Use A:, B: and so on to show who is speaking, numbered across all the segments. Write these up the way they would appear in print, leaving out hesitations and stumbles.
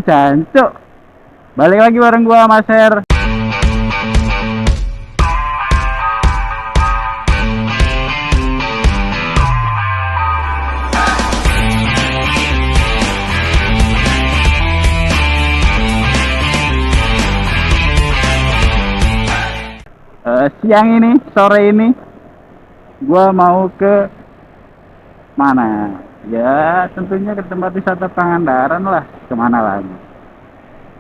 A: Cancuk. Balik lagi bareng gua Mas Her. Siang ini, sore ini, gua mau ke mana? Ya, tentunya ke tempat wisata Pangandaran lah. Kemana lagi?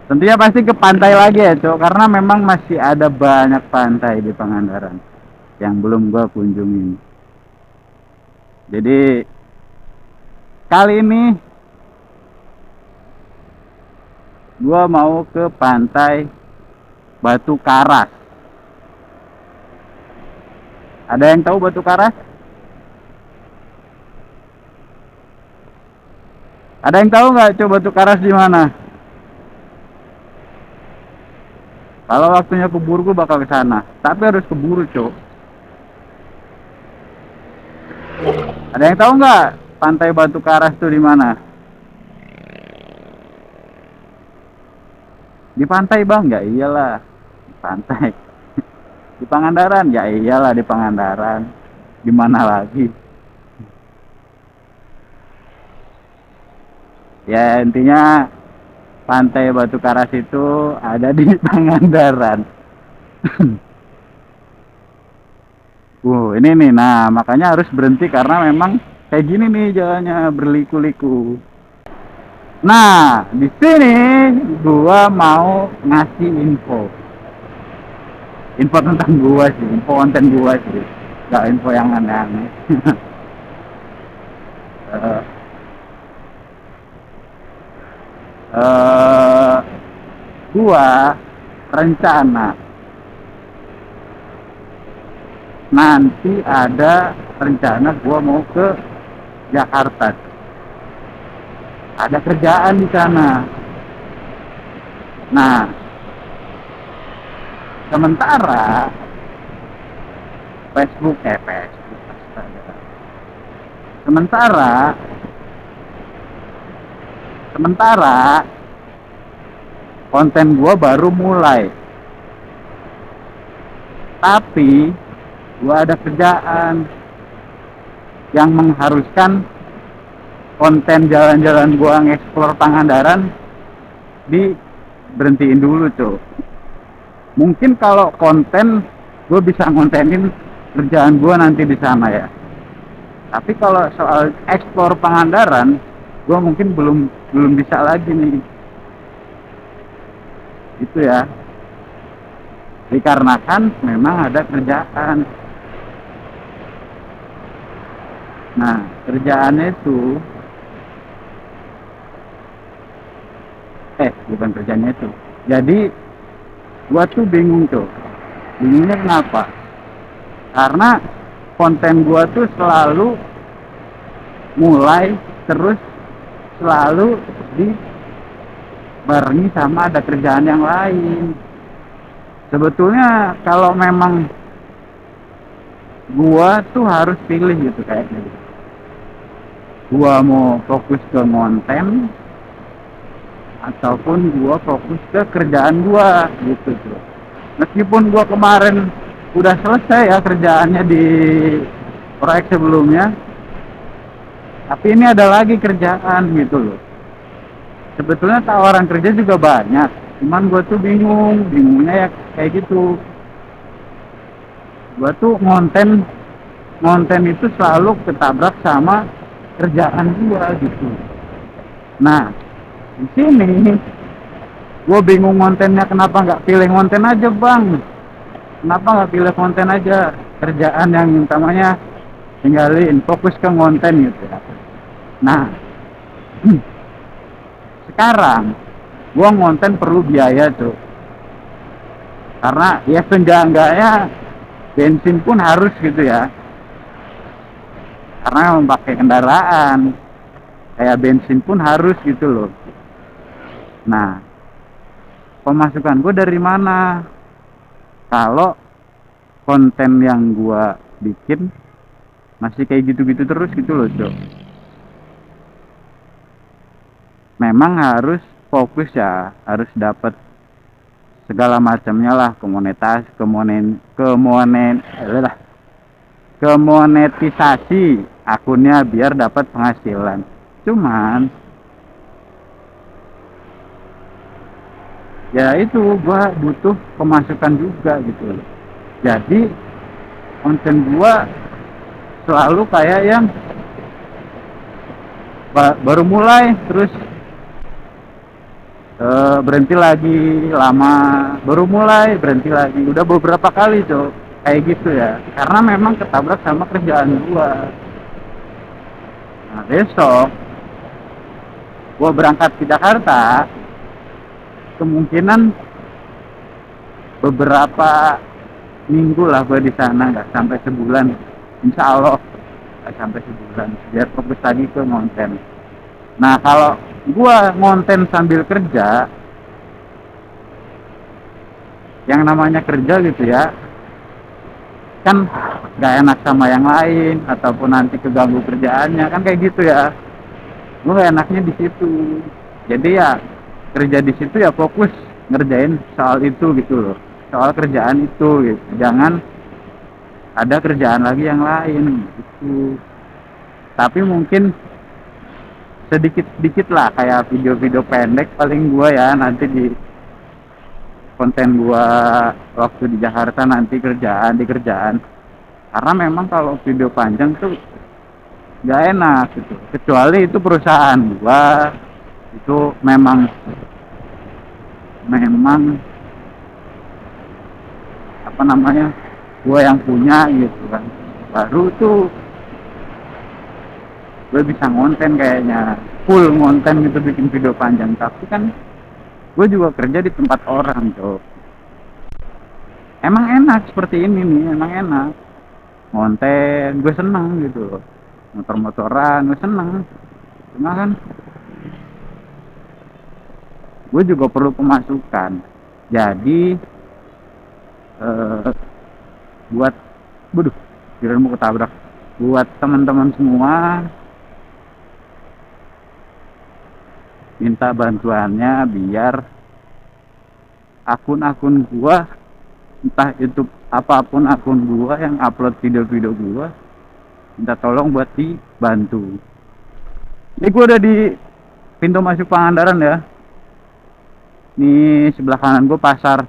A: Tentunya pasti ke pantai lagi ya, Cok. Karena memang masih ada banyak pantai di Pangandaran yang belum gua kunjungi. Jadi kali ini gua mau ke pantai Batu Karas. Ada yang tahu Batu Karas? Ada yang tahu nggak coba Batu Karas di mana? Kalau waktunya keburu gue bakal ke sana, tapi harus keburu, Cok. Ada yang tahu nggak pantai Batu Karas itu di mana? Di pantai, Bang? Ya iyalah, di pantai. Di Pangandaran? Ya iyalah di Pangandaran. Di mana lagi? Ya intinya pantai Batu Karas itu ada di Pangandaran. Ini nih, nah makanya harus berhenti karena memang kayak gini nih jalannya berliku-liku. Nah, di sini gua mau ngasih info tentang gua sih, info konten gua sih, gak info yang aneh-aneh. uh, uh, gua rencana nanti ada rencana gua mau ke Jakarta, ada kerjaan di sana. Nah, sementara Facebook astaga. sementara konten gua baru mulai, tapi gua ada kerjaan yang mengharuskan konten jalan-jalan gua ngeksplor Pangandaran berhentiin dulu, Cok. Mungkin kalau konten gue bisa ngontenin kerjaan gue nanti di sana ya. Tapi kalau soal eksplor Pangandaran, gue mungkin belum bisa lagi nih. Itu ya. Dikarenakan memang ada kerjaan. Nah, kerjaannya itu bukan kerjaannya itu. Jadi gua tuh bingung, tuh. Bingungnya kenapa? Karena konten gua tuh selalu mulai terus selalu dibarengi sama ada kerjaan yang lain. Sebetulnya kalau memang gua tuh harus pilih gitu kayaknya. Gua mau fokus ke konten ataupun gua fokus ke kerjaan gua gitu tuh. Meskipun gua kemarin udah selesai ya kerjaannya di proyek sebelumnya, tapi ini ada lagi kerjaan gitu loh. Sebetulnya tawaran kerja juga banyak, cuman gua tuh bingungnya ya kayak gitu. Gua tuh ngonten itu selalu ketabrak sama kerjaan gua gitu. Nah, di sini gue bingung kontennya, kenapa nggak pilih konten aja, Bang? Kenapa nggak pilih konten aja, kerjaan yang utamanya tinggalin, fokus ke konten gitu ya. Nah, sekarang gue konten perlu biaya, tuh. Karena ya seenggak-enggaknya bensin pun harus gitu ya. Karena memakai kendaraan, kayak bensin pun harus gitu loh. Nah, pemasukan gue dari mana? Kalau konten yang gue bikin masih kayak gitu-gitu terus gitu loh, Cok. Memang harus fokus ya harus dapat segala macamnya lah, kemonetisasi akunnya biar dapat penghasilan. Cuman ya itu gua butuh pemasukan juga gitu. Jadi konten gua selalu kayak yang baru mulai terus berhenti lagi, lama baru mulai berhenti lagi, udah beberapa kali cok kayak gitu ya, karena memang ketabrak sama kerjaan gua. Nah besok gua berangkat ke Jakarta, kemungkinan beberapa minggu lah gua di sana, nggak sampai sebulan, insya Allah nggak sampai sebulan, biar fokus lagi ke konten. Nah kalau gua ngonten sambil kerja, yang namanya kerja gitu ya, kan gak enak sama yang lain ataupun nanti keganggu kerjaannya kan kayak gitu ya. Gue enaknya di situ. Jadi ya kerja di situ ya fokus ngerjain soal itu gitu loh. Soal kerjaan itu gitu. Jangan ada kerjaan lagi yang lain gitu. Tapi mungkin sedikit-sedikit lah kayak video-video pendek paling gue ya nanti di konten gua waktu di Jakarta nanti kerjaan di kerjaan, karena memang kalau video panjang tuh gak enak gitu, kecuali itu perusahaan gua itu memang apa namanya gua yang punya gitu kan, baru tuh gue bisa ngonten kayaknya full ngonten gitu bikin video panjang. Tapi kan gue juga kerja di tempat orang tuh, emang enak seperti ini nih, emang enak ngonten, gue seneng gitu, motor-motoran gue seneng. Cuma kan gue juga perlu pemasukan, jadi buat kirain mau ketabrak, buat teman-teman semua minta bantuannya biar akun-akun gua, entah itu apapun akun gua yang upload video-video gua, minta tolong buat dibantu. Ini gua udah di pintu masuk Pangandaran ya, ini sebelah kanan gua pasar,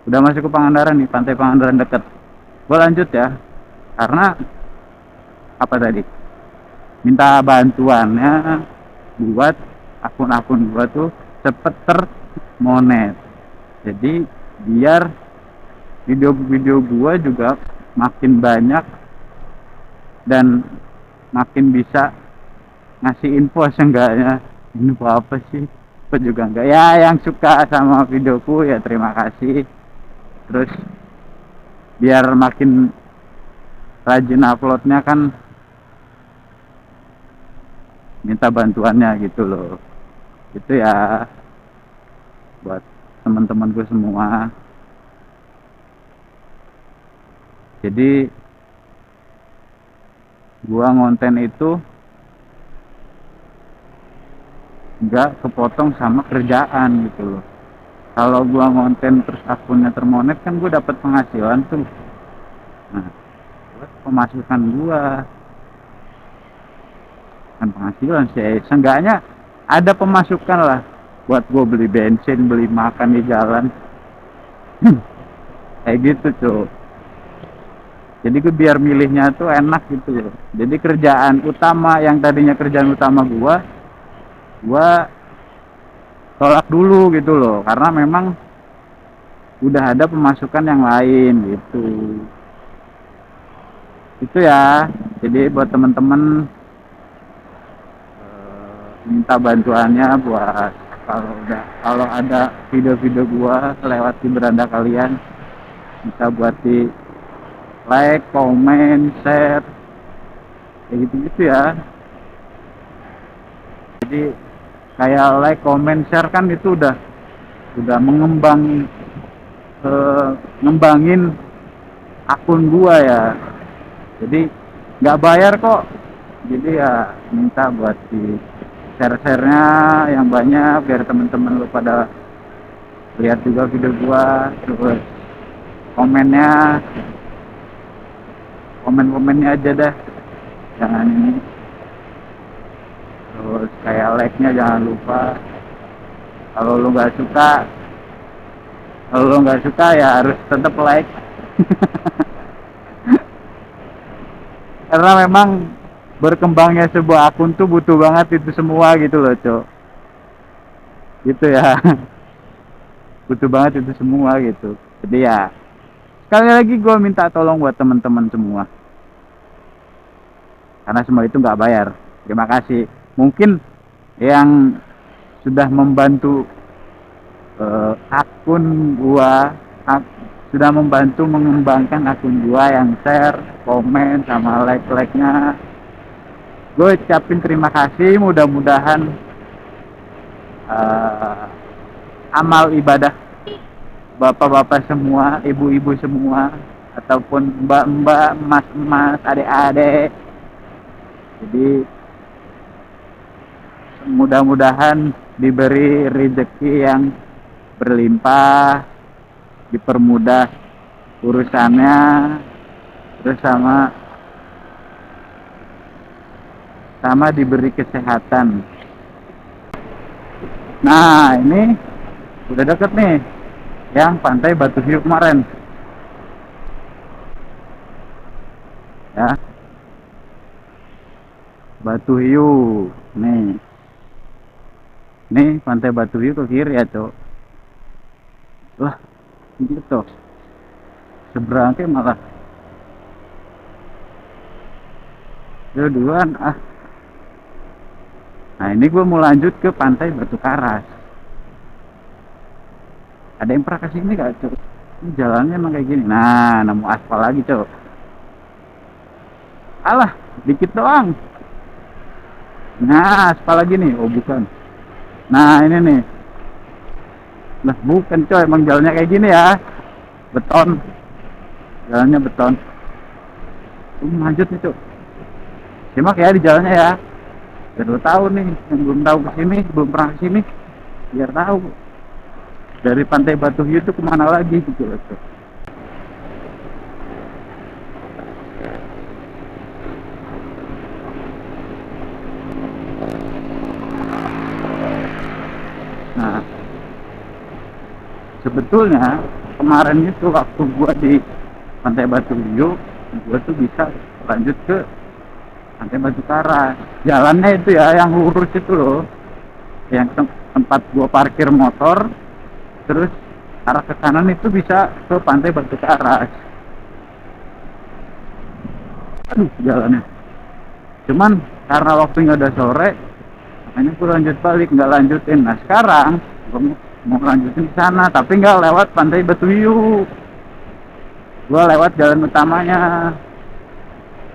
A: udah masuk ke Pangandaran nih, pantai Pangandaran deket. Gua lanjut ya, karena apa tadi, minta bantuannya buat akun-akun gua tuh cepet termonet, jadi biar video-video gua juga makin banyak dan makin bisa ngasih info seenggaknya. Info apa sih, info juga enggak ya, yang suka sama videoku ya terima kasih, terus biar makin rajin uploadnya kan minta bantuannya gitu loh. Itu ya buat teman-temanku semua. Jadi gua ngonten itu nggak kepotong sama kerjaan gitu loh. Kalau gua ngonten terus akunnya termonet kan gua dapat penghasilan tuh. Nah, buat pemasukan gua kan penghasilan sih, seenggaknya ada pemasukan lah buat gua beli bensin, beli makan di jalan. Kayak gitu tuh. Jadi gue biar milihnya tuh enak gitu loh. Jadi kerjaan utama yang tadinya kerjaan utama gua tolak dulu gitu loh, karena memang udah ada pemasukan yang lain gitu. Itu ya. Jadi buat temen-temen minta bantuannya buat kalau ada video-video gua lewat di beranda kalian, bisa buat di like, komen, share, kayak gitu-gitu ya. Jadi kayak like, comment, share kan itu udah ngembangin akun gua ya. Jadi nggak bayar kok. Jadi ya minta buat di share-share-nya yang banyak biar temen-temen lu pada lihat juga video gua. Terus komennya, komen-komennya aja dah, jangan ini. Terus kayak like-nya jangan lupa. Kalau lu nggak suka ya harus tetap like. Karena memang berkembangnya sebuah akun tuh butuh banget itu semua gitu loh, Cok. Gitu ya. Butuh banget itu semua gitu. Jadi ya sekali lagi gue minta tolong buat teman-teman semua. Karena semua itu nggak bayar. Terima kasih. Mungkin yang sudah membantu akun gua, sudah membantu mengembangkan akun gua, yang share, komen, sama like-nya. Gue ucapin terima kasih. Mudah-mudahan amal ibadah bapak-bapak semua, ibu-ibu semua, ataupun mbak-mbak, mas-mas, adik-adik, jadi mudah-mudahan diberi rezeki yang berlimpah, dipermudah urusannya, terus sama diberi kesehatan. Nah, ini udah deket nih yang pantai Batu Hiu kemarin ya. Batu Hiu nih pantai Batu Hiu ke kiri ya, Cok. Wah, gitu seberangnya malah duluan. Nah, ini gue mau lanjut ke pantai Batu Karas. Ada yang pernah kesini gak, Cok? Ini jalannya emang kayak gini. Nah, nemu aspal lagi, Cok. Alah, dikit doang. Nah, aspal lagi nih. Oh, bukan. Nah, ini nih. Lah, bukan, Cok. Emang jalannya kayak gini ya. Beton. Jalannya beton. Lanjut nih, Cok. Simak ya di jalannya ya. Biar lo tahu nih, yang belum tahu kesini, belum pernah kesini, biar tahu dari pantai Batu Hiu itu kemana lagi gitu loh. Nah, sebetulnya kemarin itu waktu gua di pantai Batu Hiu, gua tuh bisa lanjut ke pantai Batu Karas. Jalannya itu ya yang lurus itu loh, yang tempat gua parkir motor, terus arah ke kanan itu bisa ke pantai Batu Karas. Aduh, jalannya. Cuman karena waktunya udah sore, makanya gue lanjut balik, nggak lanjutin. Nah, sekarang gue mau lanjutin di sana, tapi nggak lewat pantai Batu Hiu. Gue lewat jalan utamanya,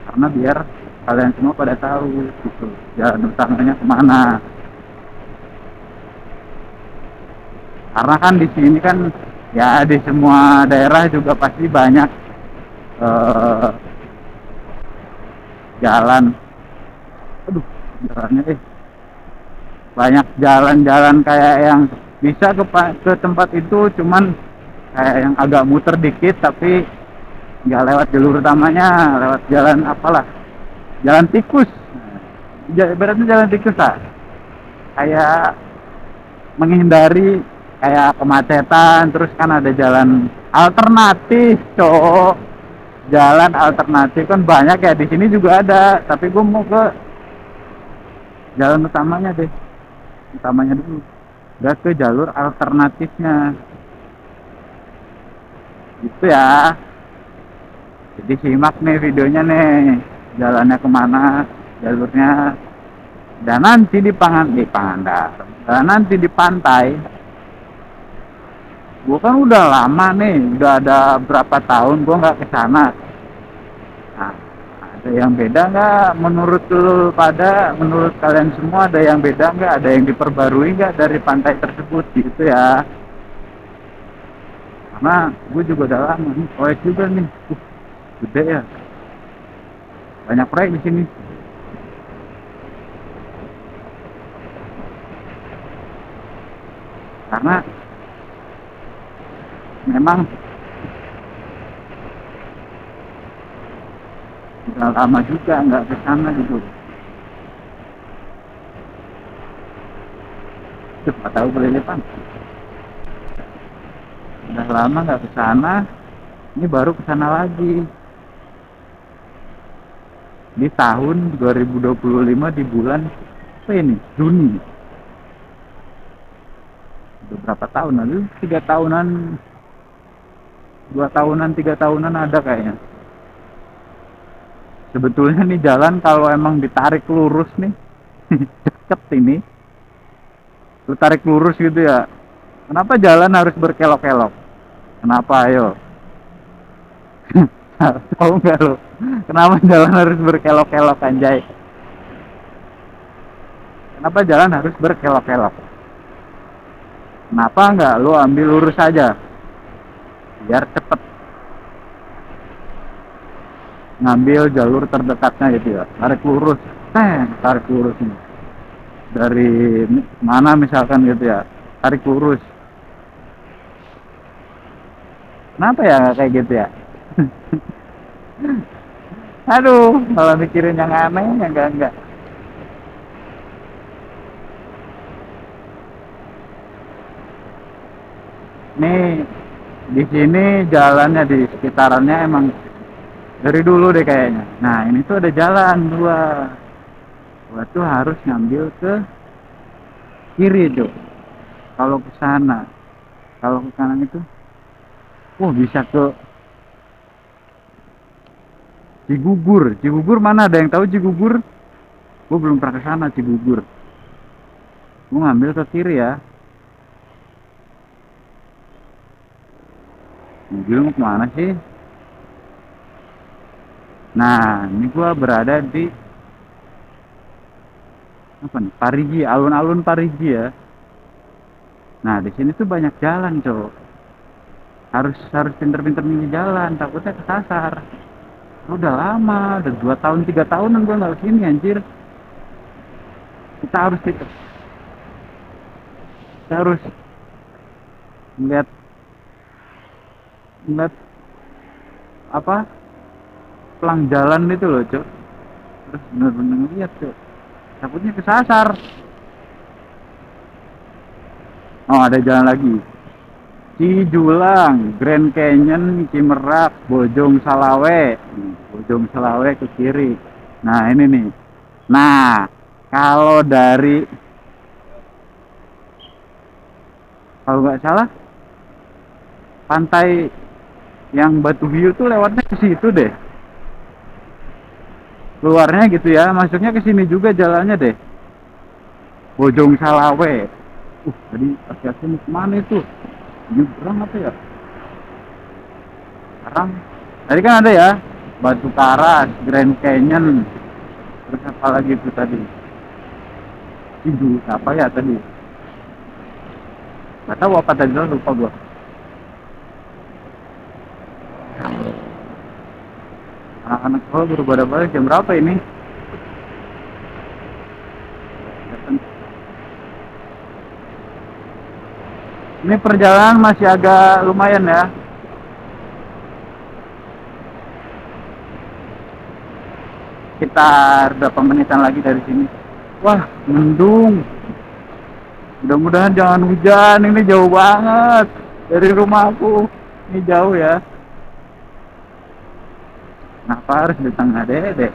A: karena biar kalian semua pada tahu gitu jalan utamanya kemana. Karena kan di sini kan ya di semua daerah juga pasti banyak jalan. Aduh, jalannya banyak jalan-jalan kayak yang bisa ke tempat itu, cuman kayak yang agak muter dikit, tapi nggak lewat jalur utamanya, lewat jalan apalah, jalan tikus. Berarti jalan tikus lah, kayak menghindari kayak kemacetan. Terus kan ada jalan alternatif, Cok. Jalan alternatif kan banyak ya, di sini juga ada, tapi gue mau ke jalan utamanya dulu, udah ke jalur alternatifnya gitu ya. Jadi simak nih videonya nih, jalannya kemana, jalurnya. Dan nanti di Pangandaran, dan nanti di pantai, gue kan udah lama nih, udah ada berapa tahun gue nggak kesana. Nah, ada yang beda nggak menurut menurut kalian semua? Ada yang beda nggak? Ada yang diperbarui nggak dari pantai tersebut gitu ya? Karena gue juga udah lama nih, proyek juga nih, gede ya, banyak proyek di sini. karena memang udah lama juga nggak ke sana gitu. Nggak tahu boleh depan. Udah lama nggak ke sana, ini baru ke sana lagi. Di tahun 2025 di bulan apa ini? Juni. Beberapa tahun lalu, 3 tahunan, 2 tahunan, 3 tahunan ada kayaknya. Sebetulnya nih jalan kalau emang ditarik lurus nih, deket ini, lu tarik lurus gitu ya. Kenapa jalan harus berkelok-kelok? Kenapa ayo? Tahu nggak lo? Kenapa jalan harus berkelok-kelok anjay? Kenapa jalan harus berkelok-kelok? Kenapa nggak lo ambil lurus aja? Biar cepet ngambil jalur terdekatnya gitu ya. Tarik lurus, tarik lurus ini. Dari mana misalkan gitu ya, tarik lurus. Kenapa ya nggak kayak gitu ya? Aduh, malah mikirin yang aneh, yang enggak. Nih, di sini jalannya di sekitarannya emang dari dulu deh kayaknya. Nah, ini tuh ada jalan dua. Gua tuh harus ngambil ke kiri tuh. Kalau ke sana, kalau ke kanan itu, bisa ke Cigugur. Cigugur mana ada yang tahu Cigugur? Gua belum pernah ke sana Cigugur. Gua ngambil ke kiri ya. Mobil mau kemana sih? Nah, ini gua berada di apa nih? Parigi, alun-alun Parigi ya. Nah, di sini tuh banyak jalan, cowok. Harus pinter-pinter milih jalan, takutnya kesasar. Udah lama, udah 2 tahun 3 tahunan gua nggak kesini anjir. Kita harus melihat apa pelang jalan itu loh, cok. Terus bener-bener lihat, cok. Takutnya kesasar. Oh, ada jalan lagi. Cijulang, Grand Canyon, Cimerak, Bojong Salawe. Bojong Salawe ke kiri. Nah, ini nih. Nah, kalau nggak salah, pantai yang Batu Hiu tuh lewatnya ke situ deh. Keluarnya gitu ya, masuknya ke sini juga jalannya deh. Bojong Salawe. Tadi hati-hati nih kemana itu? Nyebrang apa ya? Sekarang tadi kan ada ya Batu Karas, Grand Canyon, terus apa lagi itu tadi? Itu apa ya tadi? Gak tahu apa tadi, lupa gua. Anak-anak gua baru pada balik jam berapa ini? Ini perjalanan masih agak lumayan ya. Sekitar berapa menitan lagi dari sini. Wah, mendung. Mudah-mudahan jangan hujan, ini jauh banget dari rumahku. Ini jauh ya. Kenapa harus di tengah dede?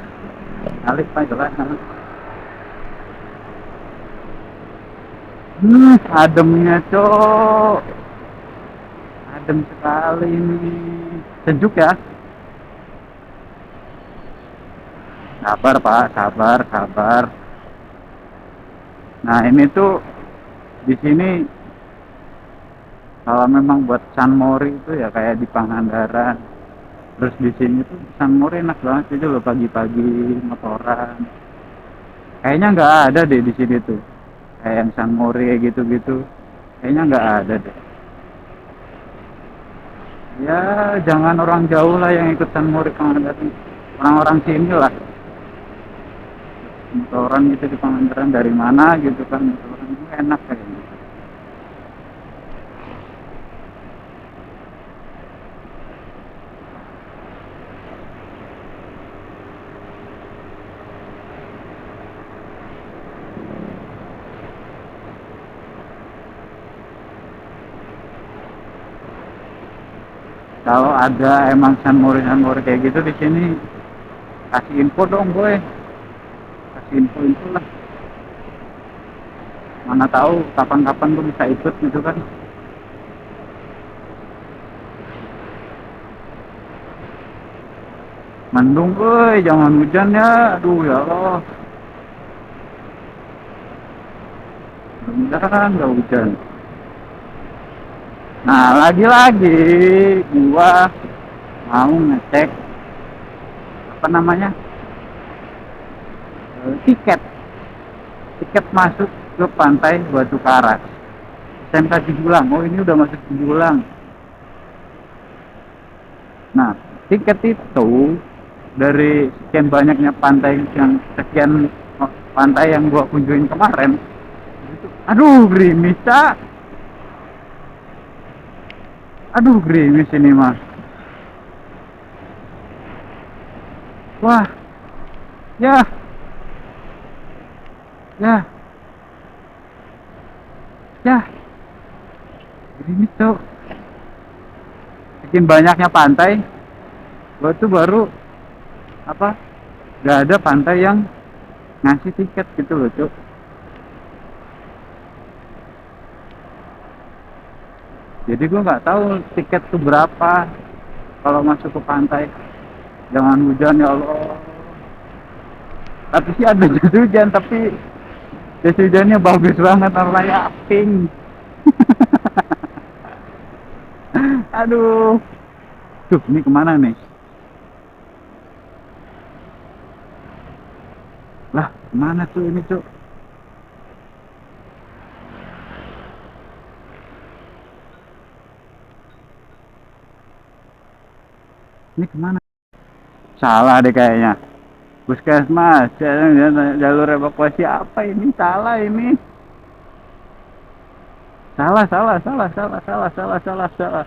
A: Alik pak jalan. Ademnya cok. Adem sekali ini. Sejuk ya. Sabar pak, sabar. Nah ini tuh di sini kalau memang buat San Mori itu ya kayak di Pangandaran. Terus di sini tuh San Mori enak banget itu loh, pagi-pagi motoran. Kayaknya nggak ada deh di sini tuh. Kayak yang San Mori gitu-gitu. Kayaknya nggak ada deh. Ya jangan orang jauh lah yang ikut San Mori Pangandaran. Orang-orang sini lah. Motoran gitu di Pangandaran dari mana gitu kan, motoran itu enak kayaknya. Kalau ada emang San Mori kayak gitu di sini, kasih info dong boy, kasih info lah. Mana tahu kapan-kapan gue bisa ikut gitu kan. Mendung, jangan hujan ya. Aduh ya Allah. Mudah-mudahan nggak hujan. Nah, lagi-lagi gua mau ngecek apa namanya? Tiket. Tiket masuk ke pantai Batu Karas. SMK Cibulang. Oh, ini udah masuk Cibulang. Nah, tiket itu dari sekian banyaknya pantai yang gua kunjungin kemarin. Aduh, gerimis, Cak. Aduh, gerimis ini mah. Wah. Ya. Ya. Ya. Gerimis, Cok. Sekian banyaknya pantai, gua tuh baru apa? Gak ada pantai yang ngasih tiket gitu loh, Cok. Jadi gue nggak tahu tiket tuh berapa kalau masuk ke pantai. Jangan hujan ya Allah. Tapi sih ada jas hujan, tapi jas hujannya bagus banget warnanya pink. Aduh. Tuh, ini kemana nih? Lah, kemana tuh ini, Cuk? Ini kemana? Salah deh kayaknya. Puskesmas, jalur evakuasi apa ini? Salah ini. Salah, salah, salah, salah, salah, salah, salah, salah.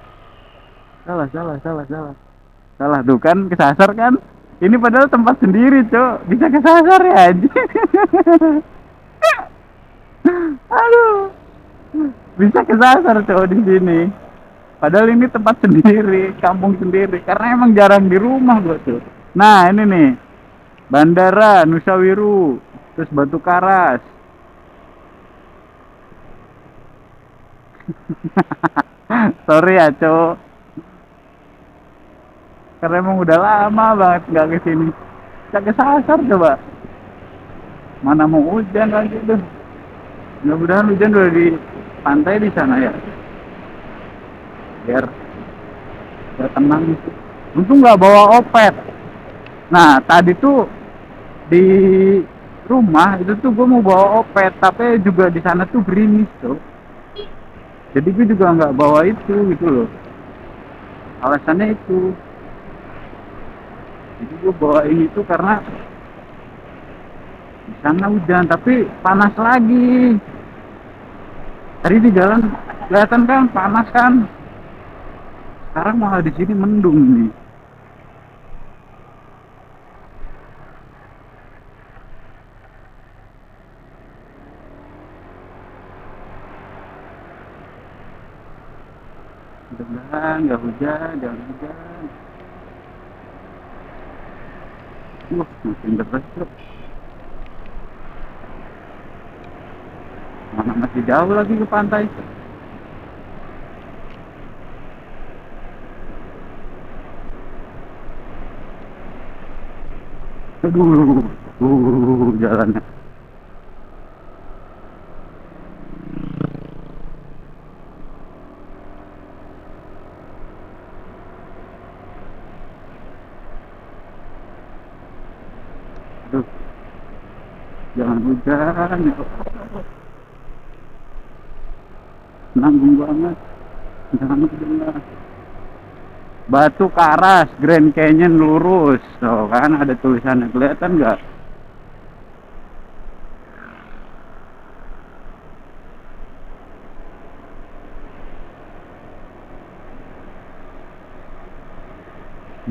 A: Salah, salah, salah, salah. Salah tuh kan, kesasar kan? Ini padahal tempat sendiri, Cok. Bisa kesasar ya, anjing. Aduh. Bisa kesasar, Cok, di sini. Padahal ini tempat sendiri, kampung sendiri. Karena emang jarang di rumah gue tuh. Nah, ini nih. Bandara Nusa Wiru, terus Batu Karas. Sorry ya, Cok. Karena emang udah lama banget nggak kesini. Bisa kesasar coba. Mana mau hujan lagi tuh. Mudah-mudahan hujan udah di pantai di sana ya. Biar tenang. Untung nggak bawa opet. Nah, tadi tuh di rumah itu tuh gue mau bawa opet, tapi juga di sana tuh gerimis tuh. Jadi gue juga nggak bawa itu gitu loh. Alasannya itu. Jadi gue bawa ini tuh karena di sana hujan, tapi panas lagi. Tadi di jalan kelihatan kan panas kan. Sekarang malah di sini mendung nih. Mudah-mudahan nggak hujan, jangan hujan. Makin deras tuh. Mana masih jauh lagi ke pantai. Aduh, jalannya. Aduh, jangan hujan. Nanggung banget. Jangan hujan. Batu Karas, Grand Canyon lurus. Tuh kan ada tulisannya, kelihatan nggak?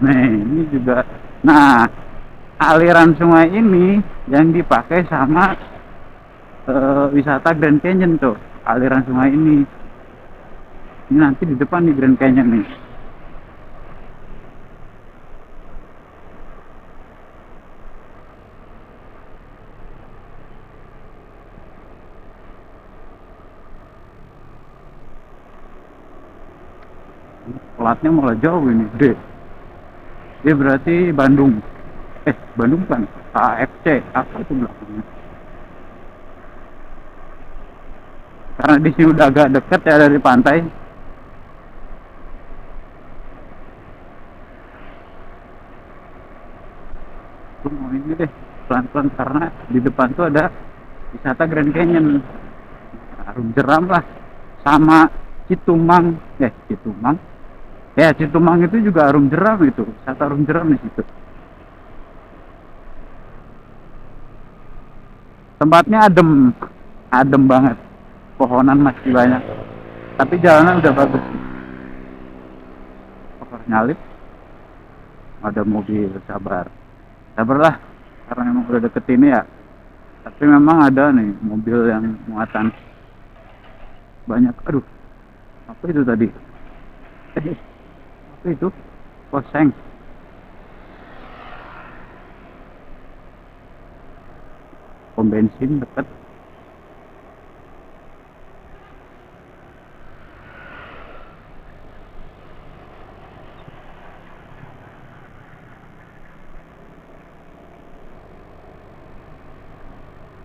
A: Nah, ini juga. Nah, aliran sungai ini yang dipakai sama wisata Grand Canyon tuh. Aliran sungai ini. Ini nanti di depan nih Grand Canyon nih. Pelatnya malah jauh ini, D. Dia berarti Bandung. Bandung kan? AFC, apa itu belakangnya? Karena di sini udah agak deket ya dari pantai. Gue mau ini deh, pelan-pelan karena di depan tuh ada wisata Grand Canyon. Arum jeram lah. Sama Citumang. Citumang. Ya, Citumang itu juga arum jeram itu. Wisata arum jeram di situ. Tempatnya adem. Adem banget. Pohonan masih banyak. Tapi jalanan udah bagus. Pokoknya nyalip. Ada mobil, sabar. Sabarlah. Karena memang udah deket ini ya. Tapi memang ada nih mobil yang muatan banyak. Aduh, apa itu tadi? Apa itu? Koseng. Pom bensin dekat.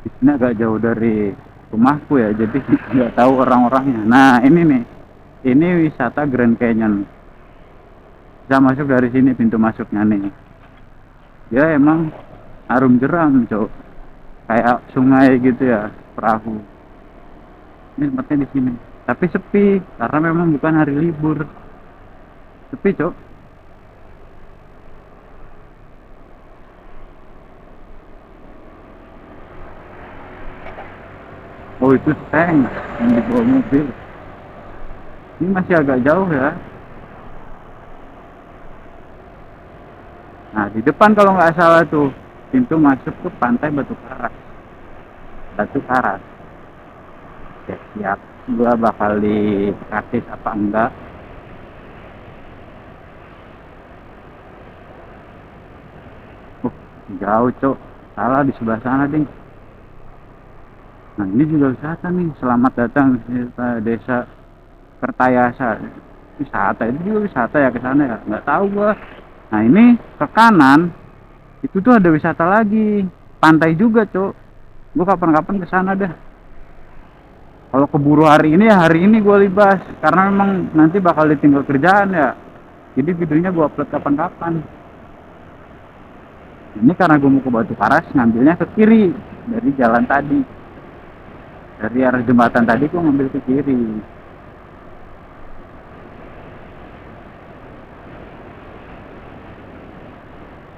A: Di sini agak jauh dari rumahku ya, jadi nggak tahu orang-orangnya. Nah ini nih, ini wisata Grand Canyon. Bisa masuk dari sini pintu masuknya nih. Dia emang arum jeram, cok. Kayak sungai gitu ya, perahu. Ini tempatnya di sini. Tapi sepi karena memang bukan hari libur. Sepi, cok. Oh itu tank yang dibawa mobil. Ini masih agak jauh ya. Nah di depan kalau nggak salah tuh pintu masuk ke pantai Batu Karas. Batu Karas. Ya, siap. Gua bakal dikasih apa enggak. Jauh cok. Salah di sebelah sana ding. Nah ini juga wisata nih. Selamat datang di desa Kertayasa. Wisata itu juga wisata ya ke sana ya. Nggak tahu gua. Nah ini ke kanan itu tuh ada wisata lagi. Pantai juga cok. Gua kapan-kapan ke sana dah. Kalau keburu hari ini ya hari ini gue libas karena memang nanti bakal ditinggal kerjaan ya. Jadi videonya gue upload kapan-kapan. Ini karena gue mau ke Batu Karas ngambilnya ke kiri dari jalan tadi. Dari arah jembatan tadi gue ngambil ke kiri.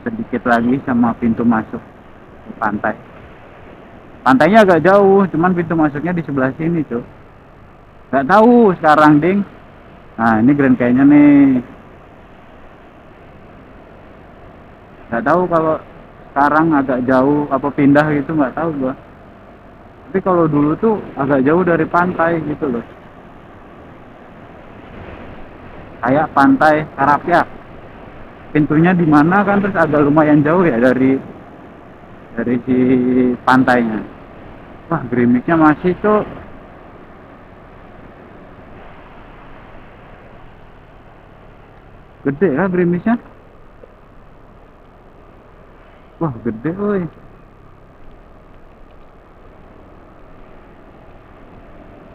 A: Sedikit lagi sama pintu masuk ke pantai. Pantainya agak jauh, cuman pintu masuknya di sebelah sini tuh. Gak tahu sekarang ding. Nah ini Grand Canyon nih. Gak tahu kalau sekarang agak jauh apa pindah gitu nggak tahu gua. Tapi kalau dulu tuh agak jauh dari pantai gitu loh. Kayak pantai Karapyak. Pintunya di mana kan terus agak lumayan jauh ya dari si pantainya. Wah, grimiknya masih tuh. Gede lah gerimisnya. Wah, gede woi.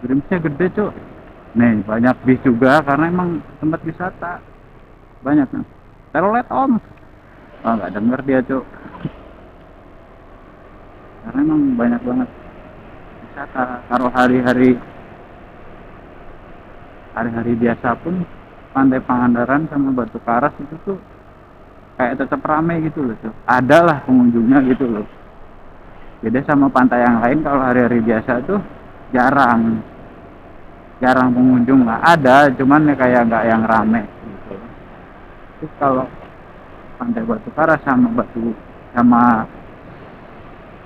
A: Gerimisnya gede, Cuk. Nih, banyak bis juga karena emang tempat wisata. Banyak nih. Telolet, Om. Oh, nggak denger dia, Cuk. Karena emang banyak banget wisata. Kalau hari-hari biasa pun Pantai Pangandaran sama Batu Karas itu tuh kayak tetap ramai gitu loh, Cuk. Ada lah pengunjungnya gitu loh. Beda sama pantai yang lain kalau hari-hari biasa tuh jarang pengunjung lah, ada cuman ya kayak nggak yang rame gitu. Terus kalau pantai Batu Karas sama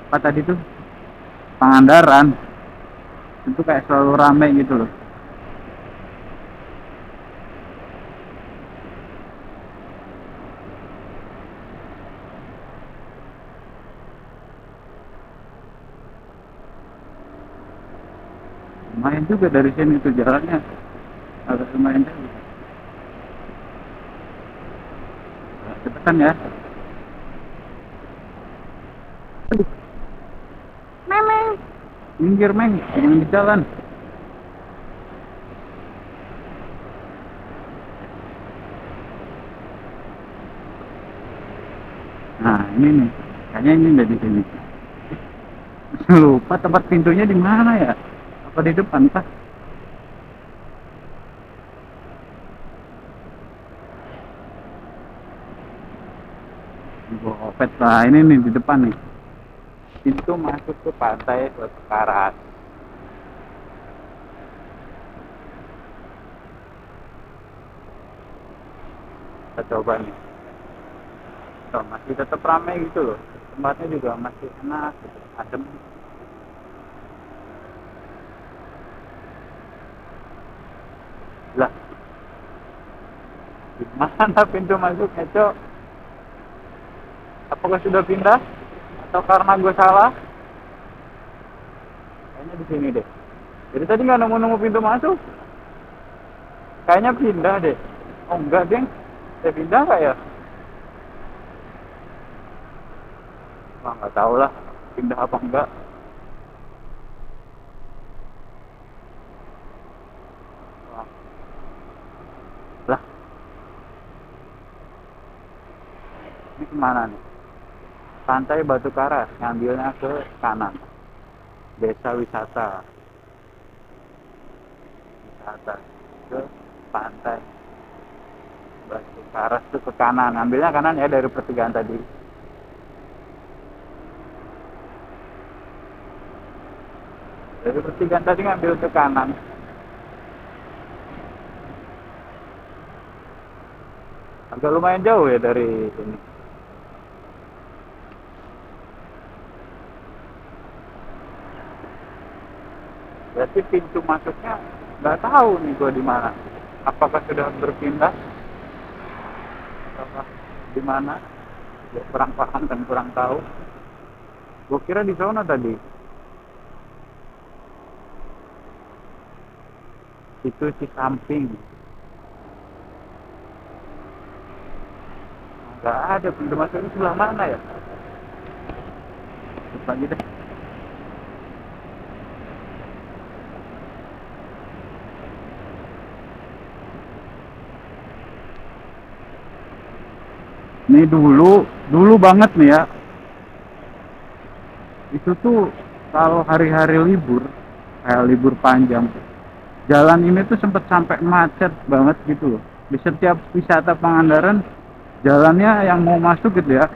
A: apa tadi tuh Pangandaran itu kayak selalu rame gitu loh. Lumayan juga dari sini tuh jalannya agak lumayan jauh. cepetan ya. Memeng. Minggir, Meng. Jangan di jalan. Nah, ini nih. Kayaknya ini udah di sini. Lupa tempat pintunya di mana ya? Apa di depan, Pak? Opet lah, ini nih di depan nih. Pintu masuk ke pantai Batu Karas. Kita coba nih. So, masih tetap ramai gitu loh. Tempatnya juga masih enak gitu, adem. Lah, gimana pintu masuknya, Cok? Apakah sudah pindah? Atau karena gue salah? Kayaknya di sini deh. Jadi tadi nggak nemu-nemu pintu masuk. Kayaknya pindah deh. Oh enggak, geng. Saya pindah nggak ya? Wah, nggak tahu lah. Pindah apa enggak. Wah. Lah, ini kemana nih? Pantai Batu Karas, ngambilnya ke kanan. Desa wisata. Wisata ke pantai Batu Karas tuh ke kanan. Ngambilnya kanan ya dari pertigaan tadi. Dari pertigaan tadi ngambil ke kanan. Agak lumayan jauh ya dari sini. Berarti pintu masuknya nggak tahu nih gue di mana. Apakah sudah berpindah? Apakah di mana? Ya, kurang paham dan kurang tahu. Gue kira di sana tadi. Itu si samping. Nggak ada pintu masuknya sebelah mana ya? Lupa lagi deh. Ini dulu banget nih ya. Itu tuh kalau hari-hari libur, kayak libur panjang, jalan ini tuh sempet sampai macet banget gitu loh. Di setiap wisata Pangandaran, jalannya yang mau masuk gitu ya,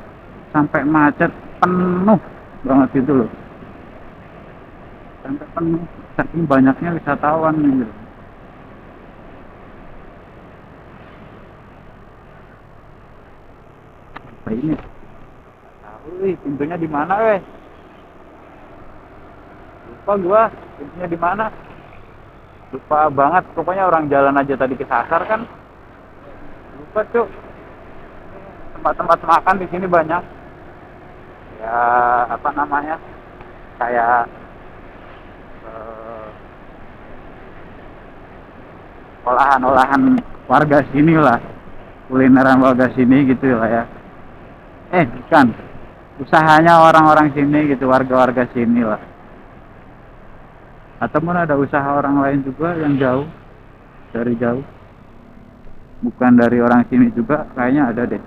A: sampai macet penuh banget gitu loh. Sampai penuh, saking banyaknya wisatawan gitu. Apa ini? Tahu pintunya di mana, weh? Lupa gua pintunya di mana. Lupa banget, pokoknya orang jalan aja tadi kesasar kan. Lupa, Cuk. Tempat-tempat makan di sini banyak. Ya, apa namanya? Kayak olahan-olahan warga sini lah. Kulineran warga sini gitu lah ya. Bukan. Usahanya orang-orang sini gitu, warga-warga sini lah. Atau mungkin ada usaha orang lain juga yang jauh, dari jauh. Bukan dari orang sini juga, kayaknya ada deh.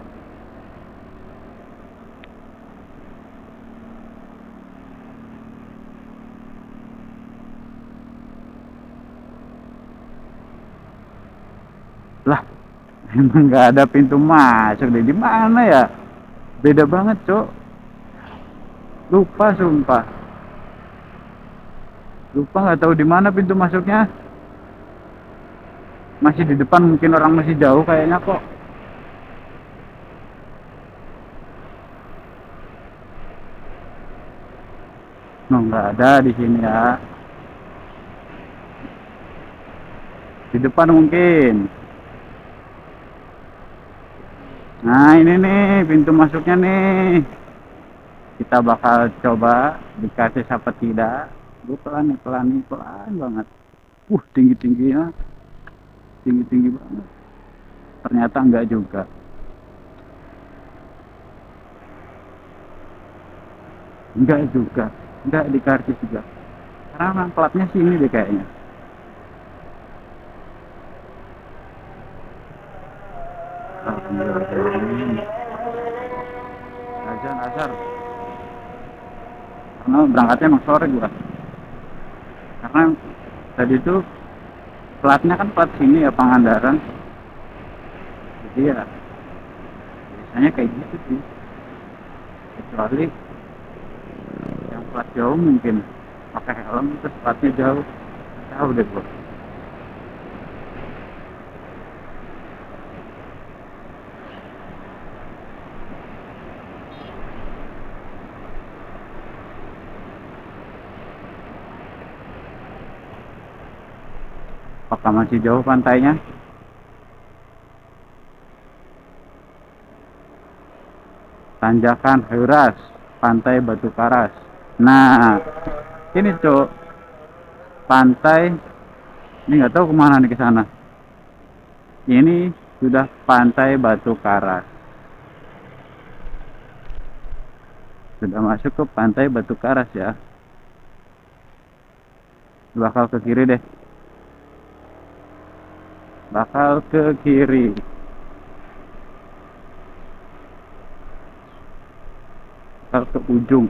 A: Lah, emang nggak ada pintu masuk deh. Di mana ya? Beda banget, Cok. Lupa sumpah. Lupa nggak tahu di mana pintu masuknya. Masih di depan, mungkin orang masih jauh kayaknya kok. No, nggak ada di sini ya. Di depan mungkin. Nah, ini nih pintu masuknya nih. Kita bakal coba dikasih apa tidak. Gue pelan banget. Tinggi-tingginya. Tinggi-tinggi banget. Ternyata enggak juga. Enggak juga, enggak di karcis juga. Karena memang platnya sini deh kayaknya. Alhamdulillah. Azan asar. Karena berangkatnya emang sore gua. Karena tadi tuh platnya kan plat sini ya, Pangandaran. Jadi ya biasanya kayak gitu sih. Kecuali yang plat jauh mungkin pakai helm terus platnya jauh. Tahu deh gua. Apakah masih jauh pantainya? Tanjakan Heuras, Pantai Batu Karas. Nah, ini tuh pantai. Ini nggak tahu kemana nih ke sana. Ini sudah Pantai Batu Karas. Sudah masuk ke Pantai Batu Karas ya. Bakal ke kiri deh. Bakal ke kiri. Bakal ke ujung.